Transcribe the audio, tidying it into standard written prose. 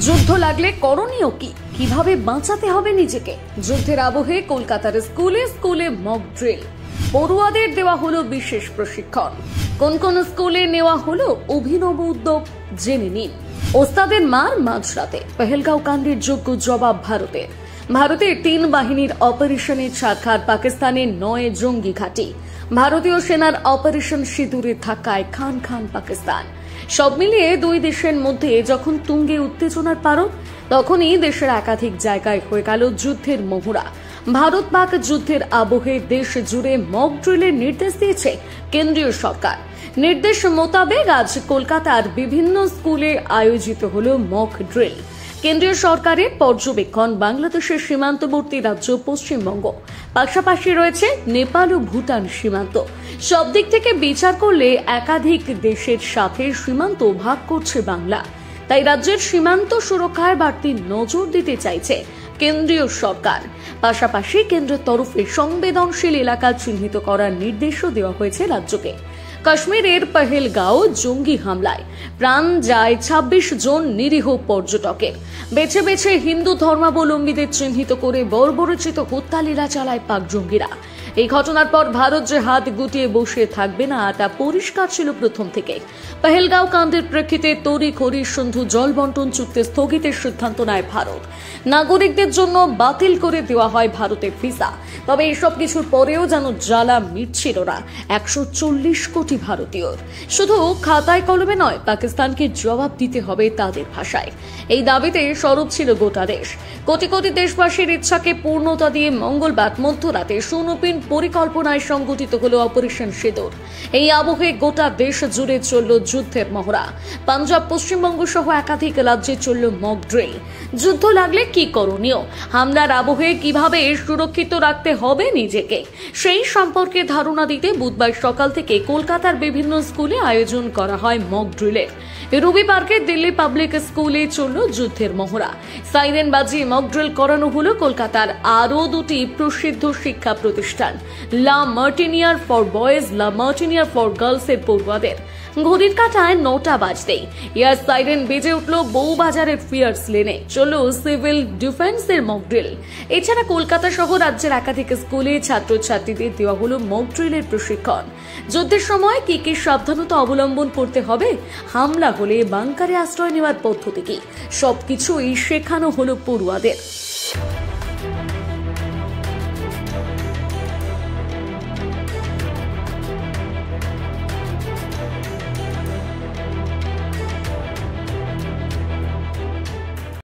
যুদ্ধ লাগলে করণীয় কি, কিভাবে বাঁচাতে হবে নিজেকে? যুদ্ধের আবহে কলকাতার স্কুলে স্কুলে মক ড্রিল, পড়ুয়াদের দেওয়া হলো বিশেষ প্রশিক্ষণ। কোন কোন স্কুলে নেওয়া হলো অভিনব উদ্যোগ, জেনে নিন। ওস্তাদের মার মাঝরাতে, পেহেলগাঁও কাণ্ডের যোগ্য জবাব ভারতের। ভারতের 3 বাহিনীর অপারেশনের সাক্ষাৎ পাকিস্তানের 9 জঙ্গি ঘাঁটি। ভারতীয় সেনার অপারেশন সিঁদুরে ধাক্কায় খান খান পাকিস্তান। সব মিলিয়ে 2 দেশের মধ্যে যখন তুঙ্গে উত্তেজনার পারদ, তখনই দেশের একাধিক জায়গায় হয়ে গেল যুদ্ধের মহড়া। ভারত পাক যুদ্ধের আবহে দেশ জুড়ে মক ড্রিলের নির্দেশ দিয়েছে কেন্দ্রীয় সরকার। নির্দেশ মোতাবেক আজ কলকাতার বিভিন্ন স্কুলে আয়োজিত হলো মক ড্রিল। কেন্দ্রীয় সরকারের পর্যবেক্ষণ বাংলাদেশের সীমান্তবর্তী রাজ্য পশ্চিমবঙ্গ, পাশাপাশি রয়েছে নেপাল ও ভুটান সীমান্ত। সব দিক থেকে বিচার করলে একাধিক দেশের সাথে সীমান্ত ভাগ করছে বাংলা। তাই রাজ্যের সীমান্ত সুরক্ষায় বাড়তি নজর দিতে চাইছে কেন্দ্রীয় সরকার। পাশাপাশি কেন্দ্রের তরফে সংবেদনশীল এলাকা চিহ্নিত করার নির্দেশও দেওয়া হয়েছে রাজ্যকে। কাশ্মীরের পেহেলগাঁও জঙ্গি হামলায় প্রাণ যায় 26 জন নিরীহ পর্যটকের। বেছে বেছে হিন্দু ধর্মাবলম্বীদের চিহ্নিত করে বর্বরচিত হত্যালীলা চালায় পাক জঙ্গিরা। এই ঘটনার পর ভারত যে হাত গুটিয়ে বসে থাকবে না তা পরিষ্কার ছিল প্রথম থেকে। পেহেলগাঁও কাণ্ডের প্রেক্ষিতে তড়িঘড়ি সিন্ধু জল বন্টন চুক্তি স্থগিতের সিদ্ধান্ত নেয় ভারত। নাগরিকদের জন্য বাতিল করে দেওয়া হয় ভারতের ভিসা। তবে এসব কিছুর পরেও যেন জ্বালা মিটছিল না 140 কোটি ভারতীয়র। শুধু খাতায় কলমে নয়, পাকিস্তানকে জবাব দিতে হবে তাদের ভাষায়। এই দাবিতে সরব ছিল গোটা দেশ। কোটি কোটি দেশবাসীর ইচ্ছাকে পূর্ণতা দিয়ে মঙ্গলবার মধ্যরাতে সুনিপুণ পরিকল্পনায় সংগঠিত হলো অপারেশন সিঁদুর। এই আবহে গোটা দেশ জুড়ে চলল যুদ্ধের মহড়া। পাঞ্জাব, পশ্চিমবঙ্গ সহ একাধিক রাজ্যে চলল মক ড্রিল। যুদ্ধ লাগলে কি করণীয়, হামলার আবহে কিভাবে সুরক্ষিত রাখতে হবে নিজেকে, সেই সম্পর্কে ধারণা দিতে বুধবার সকাল থেকে কলকাতার বিভিন্ন স্কুলে আয়োজন করা হয় মক ড্রিলের। রবিবারকে দিল্লি পাবলিক স্কুলে চলল যুদ্ধের মহড়া। সাইরেন বাজিয়ে মক ড্রিল করানো হলো কলকাতার আরও 2টি প্রসিদ্ধ শিক্ষা প্রতিষ্ঠান, লা মার্টিনিয়ার ফর বয়েজ, লা মার্টিনিয়ার ফর গার্লস এর পড়ুয়াদের। ঘড়ির কাঁটায় 9টা বাজতেই এয়ার সাইরেন বেজে উঠল বউবাজারের ফিয়ার্স লেনে। চলল সিভিল ডিফেন্সের মক ড্রিল। এছাড়া কলকাতা সহ রাজ্যের একাধিক স্কুলে ছাত্রছাত্রীদের দেওয়া হলো মক ড্রিলের প্রশিক্ষণ। যুদ্ধের সময় কি কি সাবধানতা অবলম্বন করতে হবে, হামলা হলে বাংকারে আশ্রয় নেওয়ার পদ্ধতি কি, সবকিছুই শেখানো হলো পড়ুয়াদের।